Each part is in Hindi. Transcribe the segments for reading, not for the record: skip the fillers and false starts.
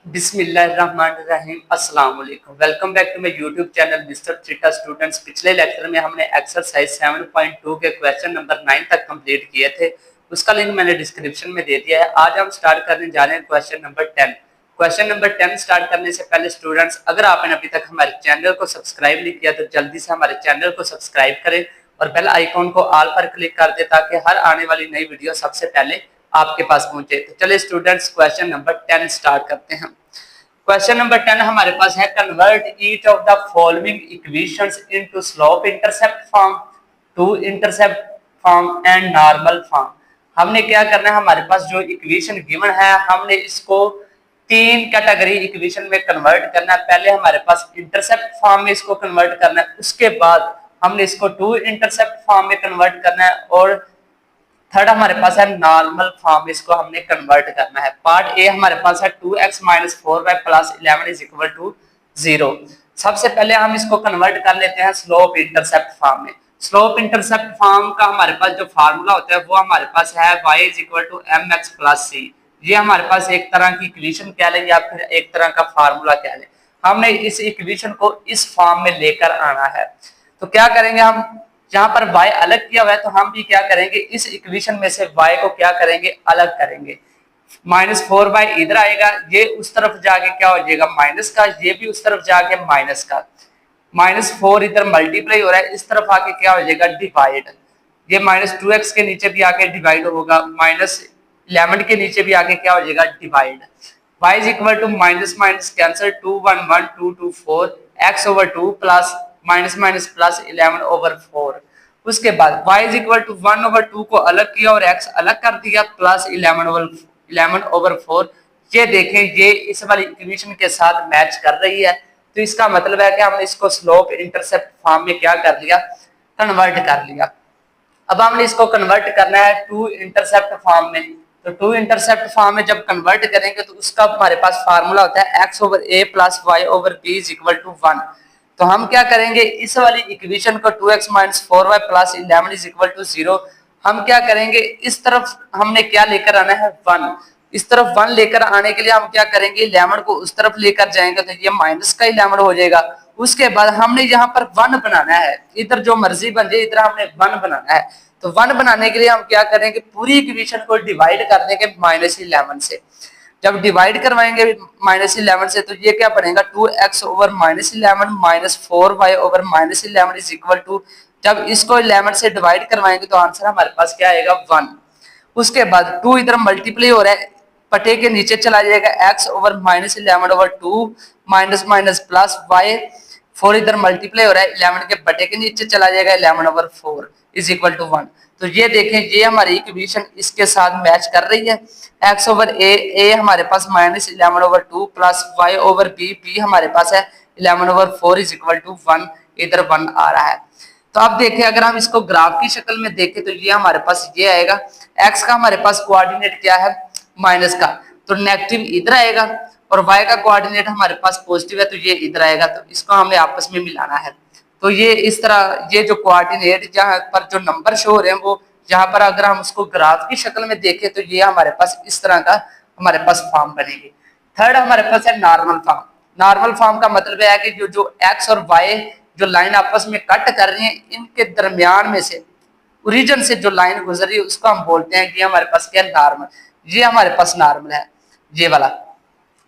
बिस्मिल्लाहिर्रहमानिर्रहीम अस्सलाम वालेकुम। Welcome back to my YouTube channel mister थ्रीटा स्टूडेंट्स। पिछले लेक्चर में हमने एक्सरसाइज 7.2 के क्वेश्चन नंबर 9 तक कंप्लीट किए थे। उसका लिंक मैंने डिस्क्रिप्शन में दे दिया है। आज हम स्टार्ट करने जा रहे हैं question number 10। Question number 10 start करने से पहले स्टूडेंट्स, अगर आपने अभी तक हमारे चैनल को सब्सक्राइब नहीं किया तो जल्दी से हमारे चैनल को सब्सक्राइब करें और बेल आइकॉन को ऑल पर क्लिक कर दें ताकि हर आने वाली नई वीडियो सबसे पहले आपके पास पहुंचे। तो चलिए स्टूडेंट्स, क्वेश्चन नंबर 10 स्टार्ट करते हैं। क्वेश्चन नंबर 10 हमारे पास है, convert each of the following equations into slope intercept form, two intercept form and normal form. हमने क्या करना है, हमारे पास जो इक्वेशन गिवन है हमने इसको तीन कैटेगरी इक्वेशन में कन्वर्ट करना है। पहले हमारे पास इंटरसेप्ट फॉर्म में इसको कन्वर्ट करना है, उसके बाद हमने इसको टू इंटरसेप्ट फॉर्म में कन्वर्ट करना है और थर्ड हमारे पास है नॉर्मल फॉर्म, इसको हमने कन्वर्ट करना है। पार्ट ए हमारे पास है 2x minus 4y plus 11 is equal to 0। सबसे पहले हम इसको कन्वर्ट कर लेते हैं स्लोप इंटरसेप्ट फॉर्म में। स्लोप इंटरसेप्ट फॉर्म का हमारे पास जो फार्मूला होता है वो हमारे पास है y is equal to mx plus c। ये हमारे पास एक तरह की इक्वेशन कह लें या फिर एक तरह का फार्मूला कह लें। हमने इस इक्वेशन को इस फॉर्म में लेकर आना है। तो क्या करेंगे, हम जहां पर y अलग किया हुआ है तो हम भी क्या करेंगे, इस इक्वेशन में से y को क्या करेंगे, अलग करेंगे। -4y इधर आएगा, ये उस तरफ जाके क्या हो जाएगा माइनस का, ये भी उस तरफ जाके माइनस का। -4 इधर मल्टीप्लाई हो रहा है, इस तरफ आके क्या हो जाएगा डिवाइड। ये -2x के नीचे भी आके डिवाइड होगा, -11 के नीचे भी आके क्या हो जाएगा divide. y is equal to minus minus cancel, 2 1 1 2 2 4 x over 2 plus minus minus plus 11 over 4। उसके बाद y is equal to 1 over 2 को अलग किया और x अलग कर दिया प्लस 11 ओवर 4। ये देखें, ये इस वाली इक्वेशन के साथ मैच कर रही है, तो इसका मतलब है कि हमने इसको स्लोप इंटरसेप्ट फॉर्म में क्या कर लिया, कन्वर्ट कर लिया। अब हमने इसको कन्वर्ट करना है टू इंटरसेप्ट फॉर्म में। तो टू इंटरसेप्ट फॉर्म में जब कन्वर्ट करेंगे तो उसका हमारे पास फार्मूला होता है x over a plus Y over b is equal to 1। तो हम क्या करेंगे, इस वाली इक्वेशन को 2x minus 4y plus 11 is equal to 0 हम क्या करेंगे, इस तरफ हमने क्या लेकर आना है 1। इस तरफ 1 लेकर आने के लिए हम क्या करेंगे, 11 को उस तरफ लेकर जाएंगे तो ये माइनस का 11 हो जाएगा। उसके बाद हमने यहाँ पर 1 बनाना है, इधर जो मर्जी बन जाए इधर हमने 1 बनाना है। तो 1 बनाने के लिए हम क्या करेंगे, पूरी इक्वेशन को डिवाइड कर देंगे -11 से। जब डिवाइड करवाएंगे -11 से तो ये क्या बनेगा, 2x over -11 minus 4y over -11 is equal to, जब इसको 11 से डिवाइड करवाएंगे तो आंसर हमारे पास क्या आएगा 1। उसके बाद 2 इधर मल्टीप्लाई हो रहा है, पटे के नीचे चला जाएगा, x over -11 over 2 minus minus plus y, 4 इधर मल्टीप्लाई हो रहा है, 11 के बटे के नीचे चला जाएगा, 11 ओवर 4 इज इक्वल टू 1। तो ये देखें, ये हमारी इक्वेशन इसके साथ मैच कर रही है। x ओवर a हमारे पास -11 over 2 plus y over b हमारे पास है 11 ओवर 4 इज इक्वल टू 1, इधर 1 आ रहा है। तो अब देखें, अगर हम इसको ग्राफ की शक्ल में देखें तो ये हमारे पास ये आएगा, x का हमारे पास कोऑर्डिनेट क्या है माइनस का, तो नेगेटिव इधर आएगा, और y का कोऑर्डिनेट हमारे पास पॉजिटिव है तो ये इधर आएगा। तो इसको हमें आपस में मिलाना है। तो ये इस तरह, ये जो कोऑर्डिनेट जहां पर जो नंबर शो हो रहे हैं वो यहाँ पर अगर हम उसको ग्राफ की शक्ल में देखें तो ये हमारे पास इस तरह का हमारे पास फॉर्म बनेगी। थर्ड हमारे पास है नॉर्मल फॉर्म। नॉर्मल फॉर्म का मतलब है कि जो x और y जो लाइन आपस में कट कर रही है, इनके दरमियान में से ओरिजिन से जो लाइन गुजर रही है उसको हम बोलते हैं कि हमारे पास क्या नॉर्मल, ये हमारे पास नॉर्मल है ये वाला।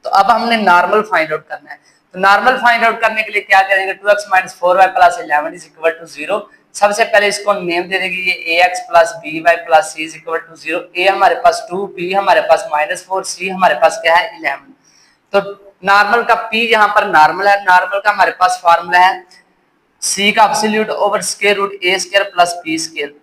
तो अब हमने नॉर्मल फाइंड आउट करना है। तो नॉर्मल फाइंड आउट करने के लिए क्या करेंगे, 2x minus 4y plus 11 is equal to 0। सबसे पहले इसको नेम दे देंगे, ये ax plus by plus c is equal to 0। a हमारे पास 2, b हमारे पास -4, c हमारे पास क्या है 11। तो नॉर्मल का p यहाँ पर नॉर्मल है, नॉर्मल का हमारे पास फार्मूला है c का absolute over square root a square plus b square.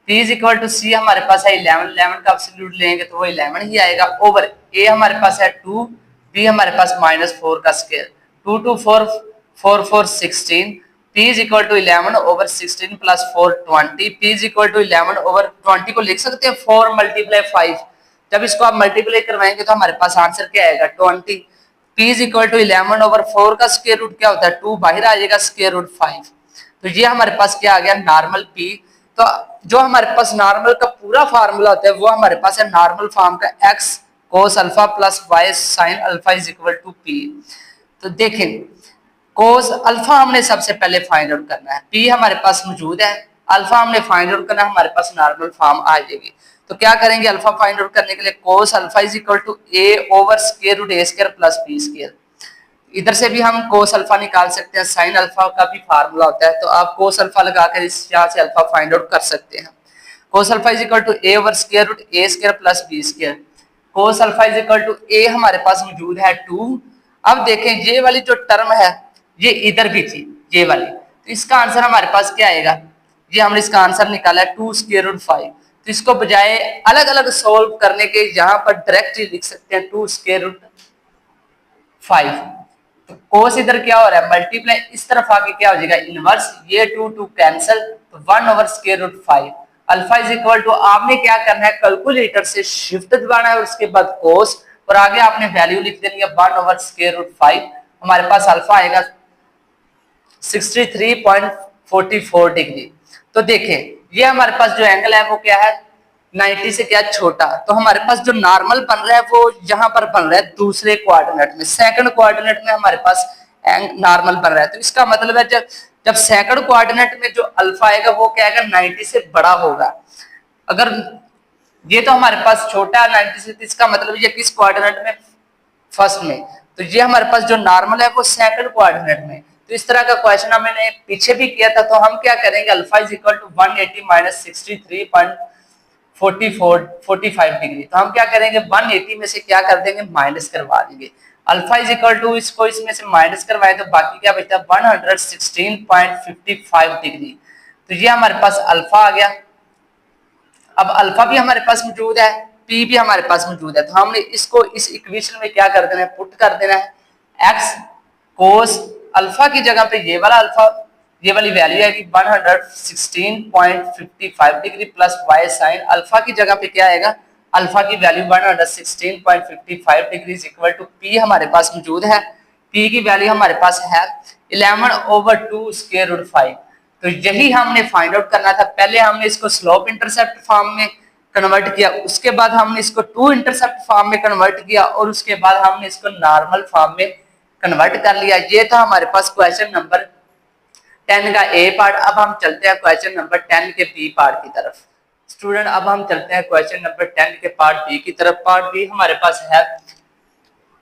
p is equal to c हमारे पास है 11, 11 का एब्सोल्यूट लेंगे तो वो 11 ही आएगा, ओवर a हमारे पास है 2, b हमारे पास -4 का square, 2 2 4 4 4 16, p is equal to 11 over 16 plus 4 20, p is equal to 11 over 20 को लिख सकते हैं 4 मल्टीप्लाई 5। जब इसको आप मल्टीप्लाई करवाएंगे तो हमारे पास आंसर क्या आएगा 20। p is equal to 11 over 4 का स्क्वायर रूट क्या होता है 2, बाहर आ जाएगा स्क्वायर रूट 5। तो ये हमारे पास क्या आ गया नॉर्मल p। तो जो हमारे पास नॉर्मल का पूरा फार्मूला होता है वो हमारे पास है नॉर्मल फॉर्म का x cos alpha plus Y sine alpha is equal to P. तो देखें कोस अल्फा हमने सबसे पहले फाइंड आउट करना है, पी हमारे पास मौजूद है, अल्फा हमने फाइंड आउट करना है, हमारे पास नॉर्मल फॉर्म आ जाएगी। तो क्या करेंगे अल्फा फाइंड आउट करने के लिए cos alpha is equal to A over square root A square plus B square. इधर से भी हम कोस अल्फा निकाल सकते हैं, साइन अल्फा का भी फार्मूला होता है, तो आप कोस अल्फा लगाकर इस यहाँ से अल्फा फाइंड आउट कर सकते हैं। Cos alpha is equal to A over square root A square plus B square. Cos alpha is equal to a हमारे पास मौजूद है 2। अब देखें ये वाली जो टर्म है ये इधर भी थी, ये वाली, तो इसका आंसर हमारे पास क्या आएगा, ये हमने इसका आंसर निकाला है 2 स्क्वायर रूट 5। तो इसको बजाय अलग अलग सोल्व करने के यहाँ पर डायरेक्ट लिख सकते हैं 2 स्क्वायर रूट 5। तो कोस इधर क्या हो रहा है मल्टीप्लाई, इस तरफ आके क्या हो जाएगा इनवर्स, ये 2 कैंसिल, तो 1 over square root 5। Alpha is equal to आपने क्या करना है कैलकुलेटर से शिफ्ट दबाना है और उसके बाद कोस, और आगे आपने वैल्यू लिख देनी है 1 ओवर स्क्वायर रूट 5। हमारे पास अल्फा आएगा 63.44 डिग्री। तो देखें ये हमारे पास जो एंगल है वो क्या है 90 से क्या छोटा, तो हमारे पास जो नॉर्मल बन रहा है वो यहाँ पर बन रहा है दूसरे कोऑर्डिनेट में, सेकंड कोऑर्डिनेट में हमारे पास नॉर्मल बन रहा है। तो इसका मतलब है जब जब सेकंड कोऑर्डिनेट में जो अल्फा आएगा वो क्या आएगा 90 से बड़ा होगा। अगर ये तो हमारे पास छोटा है 90 से, इसका मतलब ये किस कोऑर्डिनेट में, फर्स्ट में, तो ये हमारे पास जो नॉर्मल है वो सेकंड कोऑर्डिनेट में। तो इस तरह का क्वेश्चन हमने पीछे भी किया था, तो हम क्या करेंगे alpha is equal to 180 minus 63.45 degree, तो हम क्या करेंगे 180 में से क्या कर देंगे माइनस करवा देंगे। अल्फा इज इक्वल टू इसको इसमें से माइनस करवाए तो बाकी क्या बचता है 116.55 डिग्री। तो ये हमारे पास अल्फा आ गया। अब अल्फा भी हमारे पास मौजूद है, पी भी हमारे पास मौजूद है, तो हमने इसको इस इक्वेशन में क्या कर देना है पुट कर देना है। एक्स कोस अल्फा की जगह पे ये वाला अल्फा, ये वाली वैल्यू आएगी 116.55 degree plus Y sine alpha की जगह पे क्या आएगा अल्फा की value 116.55 degree equal to P हमारे पास मौजूद है। पी की वैल्यू हमारे पास है 11/2 स्क्वायर रूट 5। तो यही हमने फाइंड आउट करना था। पहले हमने इसको स्लोप इंटरसेप्ट फॉर्म में कन्वर्ट किया, उसके बाद हमने इसको 2 इंटरसेप्ट फॉर्म में कन्वर्ट किया और उसके बाद हमने इसको नॉर्मल फॉर्म में कन्वर्ट कर लिया। ये था हमारे पास क्वेश्चन नंबर 10 का ए पार्ट। अब हम चलते हैं क्वेश्चन नंबर 10 के बी पार्ट की तरफ। स्टूडेंट अब हम चलते हैं क्वेश्चन नंबर 10 के पार्ट बी की तरफ। पार्ट बी हमारे पास है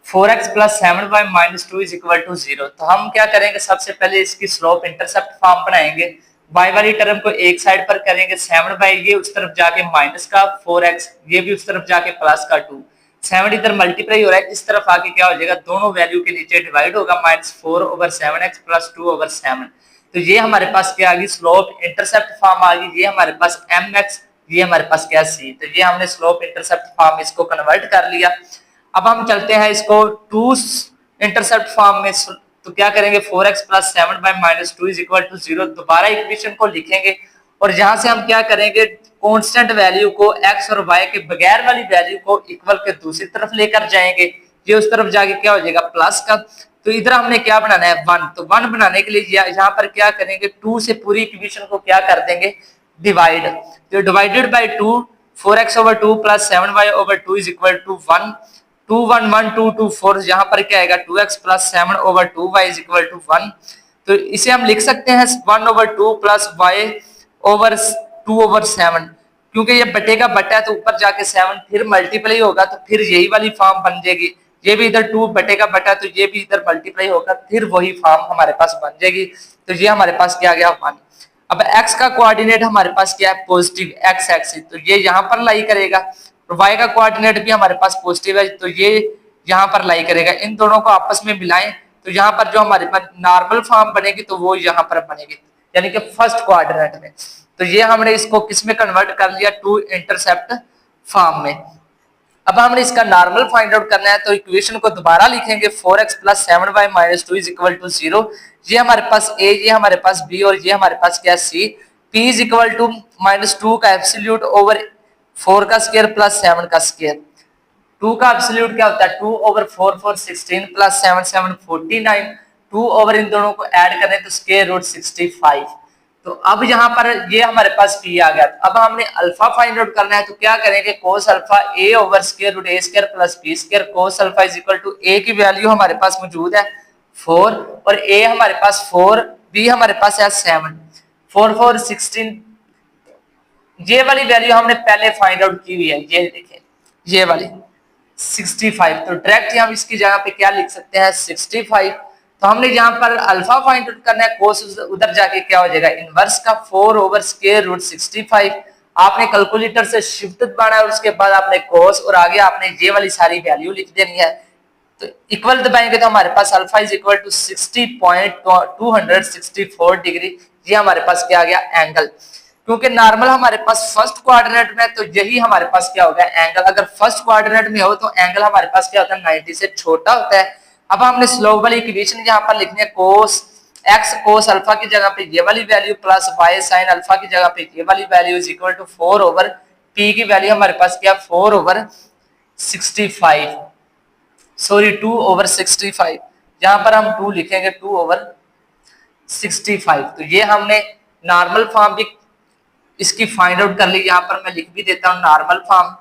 4x plus 7y minus 2 is equal to 0। तो हम क्या करेंगे सबसे पहले इसकी स्लोप इंटरसेप्ट फॉर्म बनाएंगे। y वाली टर्म को एक साइड पर करेंगे 7y, ये उस तरफ जाके माइनस का 4x, ये भी उस तरफ जाके प्लस का 2, 7 इधर मल्टीप्लाई हो रहा है, इस तरफ आके क्या हो जाएगा दोनों वैल्यू के नीचे डिवाइड होगा -4/7x प्लस 2/7। तो ये हमारे पास क्या आ गई स्लोप इंटरसेप्ट फॉर्म आ गई। ये हमारे पास mx, ये हमारे पास क्या c, तो ये हमने स्लोप इंटरसेप्ट फॉर्म इसको कन्वर्ट कर लिया। अब हम चलते हैं इसको 2 इंटरसेप्ट फॉर्म में, तो क्या करेंगे 4x plus 7y minus 2 is equal to 0। दोबारा इक्वेशन को लिखेंगे और यहां से हम क्या करेंगे कांस्टेंट वैल्यू को x और y के बगैर वाली वैल्यू को इक्वल के दूसरी तरफ लेकर जाएंगे, ये उस तरफ जाके क्या हो जाएगा प्लस का। तो इधर हमने क्या बनाना है 1, तो 1 बनाने के लिए यहाँ पर क्या करेंगे 2 से पूरी इक्वेशन को क्या कर देंगे डिवाइड, तो divided by 2, 4x/2 plus 7y/2 is equal to 1, 2 1 1 2 2 4, यहाँ पर क्या आएगा 2x plus 7/2y is equal to 1। तो इसे हम लिख सकते हैं 1/2 प्लस y/2/7, क्योंकि ये बटे का बटा है तो ऊपर जाके 7 फिर मल्टीप्लाई होगा तो फिर यही वाली फॉर्म बन जाएगी। ये भी इधर 2 बटे का बटा तो ये भी इधर मल्टीप्लाई होगा फिर वही फॉर्म हमारे पास बन जाएगी। तो ये हमारे पास क्या आ गया 1। अब x का कोऑर्डिनेट हमारे पास क्या है पॉजिटिव x एक्सिस, तो ये यहाँ पर लाई करेगा, और y का कोऑर्डिनेट भी हमारे पास पॉजिटिव है तो ये यहाँ पर लाई करेगा। इन दोनों को आपस में मिलाएं तो यहाँ पर जो हमारे पास नॉर्मल फॉर्म बनेगी तो वो यहाँ पर बनेगी, यानी कि फर्स्ट कोऑर्डिनेट में। तो ये हमने इसको किस में कन्वर्ट कर लिया 2 इंटरसेप्ट फॉर्म में। अब हमने इसका नॉर्मल फाइंड आउट करना है, तो इक्वेशन को दोबारा लिखेंगे 4x plus 7y minus 2 is equal to 0। ये हमारे पास a, ये हमारे पास b और ये हमारे पास क्या c। p is equal to -2 का एब्सोल्यूट ओवर 4 का स्क्वायर प्लस 7 का स्क्वायर। 2 का एब्सोल्यूट क्या होता है 2/4 4 16 प्लस 7 7 49, 2 ओवर इन दोनों को ऐड करें तो स्क्वायर रूट 65। तो अब यहाँ पर ये हमारे पास p आ गया। अब हमने अल्फा फाइंड आउट करना है, तो क्या करेंगे, cos alpha a over square root a square plus b square. Cos alpha is equal to a की वैल्यू हमारे पास मौजूद है 4 और a हमारे पास 4, b हमारे पास है 7, 4 4 16। ये वाली वैल्यू हमने पहले फाइंड आउट की हुई है, ये देखें ये वाली 65। तो डायरेक्ट हम इसकी जगह पे क्या लिख सकते हैं 65। तो हमने यहाँ पर अल्फा फाइंड आउट करना है, कोस उधर जाके क्या हो जाएगा इनवर्स का 4 ओवर स्क्वायर रूट 65। आपने कैलकुलेटर से शिफ्ट दबाना है और उसके बाद आपने कोस और आगे आपने ये वाली सारी वैल्यू लिख देनी है। तो इक्वल दबाएंगे तो हमारे पास alpha is equal to 60.264 degree. ये हमारे पास क्या आ गया एंगल। क्योंकि नॉर्मल हमारे पास फर्स्ट क्वाड्रेंट में, तो यही हमारे पास क्या होगा एंगल। अगर फर्स्ट क्वाड्रेंट में हो तो एंगल हमारे पास क्या होता है 90 से छोटा होता है। अब हमने स्लोप वाली इक्वेशन यहाँ पर लिखनी है, कोस एक्स कोस अल्फा की जगह पे ये वाली value plus Y sine alpha की जगह पे ये वाली value is equal to 4 over P की वैल्यू हमारे पास क्या 4 ओवर 65, सॉरी 2 ओवर 65। यहाँ पर हम 2 लिखेंगे 2 ओवर 65। तो ये हमने नॉर्मल फॉर्म भी इसकी फाइंड आउट कर ली। यहाँ पर मैं लिख भी देता हूँ नॉर्मल फॉर्म।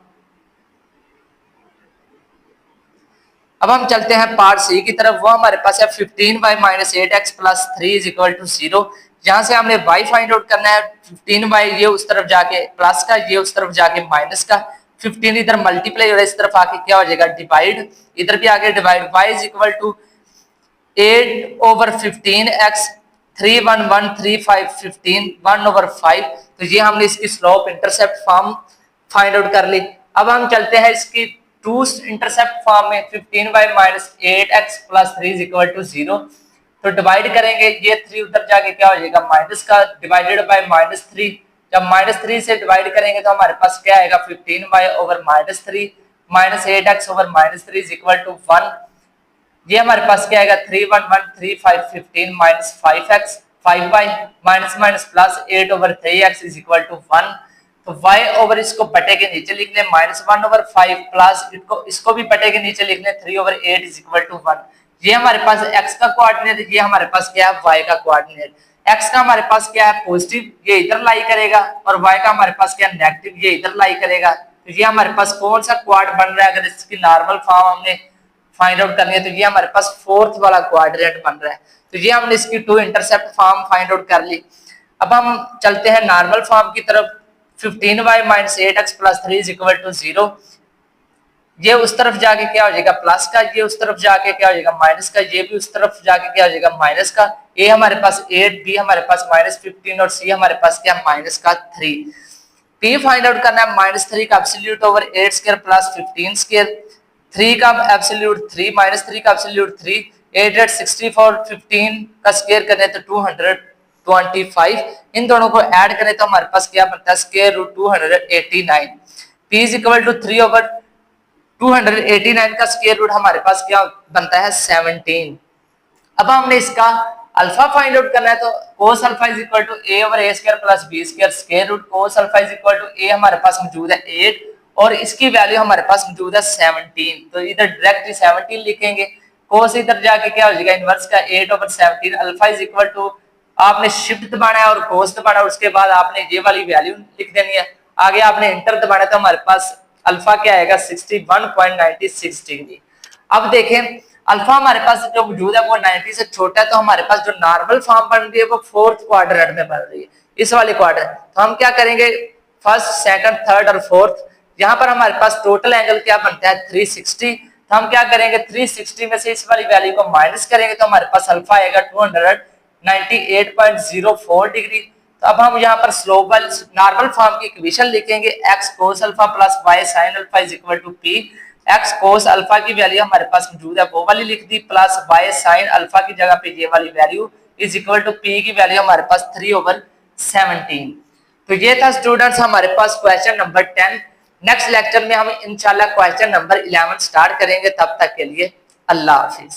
अब हम चलते हैं पार्ट सी की तरफ। वो हमारे पास है 15y minus 8x plus 3 is equal to 0। यहाँ से हमने y फाइंड आउट करना है। 15y ये उस तरफ जाके प्लस का, ये उस तरफ जाके माइनस का, 15 इधर मल्टीप्लाई और इस तरफ आके क्या हो जाएगा डिवाइड, इधर भी आगे divide. y is equal to 8 over 15x 3 1 1 3 5 15 1 over 5। तो ये हमने इसकी slope intercept form find out कर ली। अब हम चलते हैं इसकी टू इंटरसेप्ट फॉर्म में 15y minus 8x plus 3 is equal to 0। तो डिवाइड करेंगे, ये 3 उधर जाके क्या हो जाएगा माइनस का, डिवाइडेड बाय -3। जब -3 से डिवाइड करेंगे तो हमारे पास क्या आएगा 15y over -3 minus 8x over -3 is equal to 1। ये हमारे पास क्या आएगा 3 1 1 3 5 15 minus 5x 5y minus minus plus 8 over 3x is equal to 1। तो y ओवर इसको बटे के नीचे लिख ले -1 ओवर 5 प्लस इसको भी बटे के नीचे लिख ले 3 ओवर 8 इज इक्वल टू 1। ये हमारे पास x का कोऑर्डिनेट, ये हमारे पास क्या है y का कोऑर्डिनेट। x का हमारे पास क्या है पॉजिटिव, ये इधर लाई करेगा, और y का हमारे पास क्या नेगेटिव, ये इधर लाई करेगा। तो ये हमारे पास कौन सा क्वाड बन रहा है, अगर इसकी नॉर्मल फॉर्म हमने फाइंड आउट करनी है तो ये हमारे पास फोर्थ वाला क्वाड्रेंट बन रहा है। तो ये हमने इसकी two intercept form find out कर ली। अब हम चलते हैं नॉर्मल फॉर्म की तरफ। 15y minus 8x plus 3 is equal to 0। ये उस तरफ जाके क्या हो जाएगा प्लस का, ये उस तरफ जाके क्या हो जाएगा माइनस का, ये भी उस तरफ जाके क्या हो जाएगा माइनस का। a हमारे पास 8, b हमारे पास -15 और c हमारे पास क्या माइनस का 3। p फाइंड आउट करना है -3 का absolute over 8 square plus 15 square, 3 का एब्सोल्यूट 3 -3 का एब्सोल्यूट 3, 8 8 64, 15 का स्क्वायर करें तो 225। इन दोनों को ऐड करें तो हमारे पास क्या बनता है square root 289। p is equal to 3 over 289 का स्क्वायर रूट हमारे पास क्या बनता है 17। अब हमने इसका अल्फा फाइंड आउट करना है, तो cos alpha is equal to a over a square plus b square, square root cos alpha is equal to a हमारे पास मौजूद है 8 और इसकी वैल्यू हमारे पास मौजूद है 17। तो इधर डायरेक्टली 17 लिखेंगे, cos इधर जाके क्या हो जाएगा इनवर्स का 8 over 17। Alpha is equal to आपने शिफ्ट दबाना है और cos दबाना है, उसके बाद आपने ये वाली वैल्यू लिख देनी है, आगे आपने इंटर दबाना है तो हमारे पास अल्फा क्या आएगा 61.96 डिग्री। अब देखें अल्फा हमारे पास जो मौजूद है वो 90 से छोटा है, तो हमारे पास जो नॉर्मल फॉर्म बन रही है वो फोर्थ क्वाड्रेंट में बन रही है, इस वाले क्वाड्रेंट। तो हम क्या करेंगे फर्स्ट सेकंड थर्ड और फोर्थ, यहाँ पर हमारे पास टोटल एंगल क्या बनता है 360। तो हम क्या करेंगे 360 में से इस वाली वैल्यू को माइनस करेंगे तो हमारे पास अल्फा आएगा 298.04 डिग्री। तो अब हम यहाँ पर स्लोप वाली नॉर्मल फॉर्म की इक्वेशन लिखेंगे, x cos alpha plus y sin alpha is equal to p। x cos alpha की वैल्यू हमारे पास मौजूद है वो वाली लिख दी, प्लस y sin अल्फा की जगह पे ये वाली value is equal to p की वैल्यू हमारे पास 3 ओवर 17। तो ये था स्टूडेंट्स हमारे पास क्वेश्चन नंबर 10। नेक्स्ट लेक्चर में हम इंशाल्लाह क्वेश्चन नंबर 11 स्टार्ट करेंगे। तब तक के लिए अल्लाह हाफिज।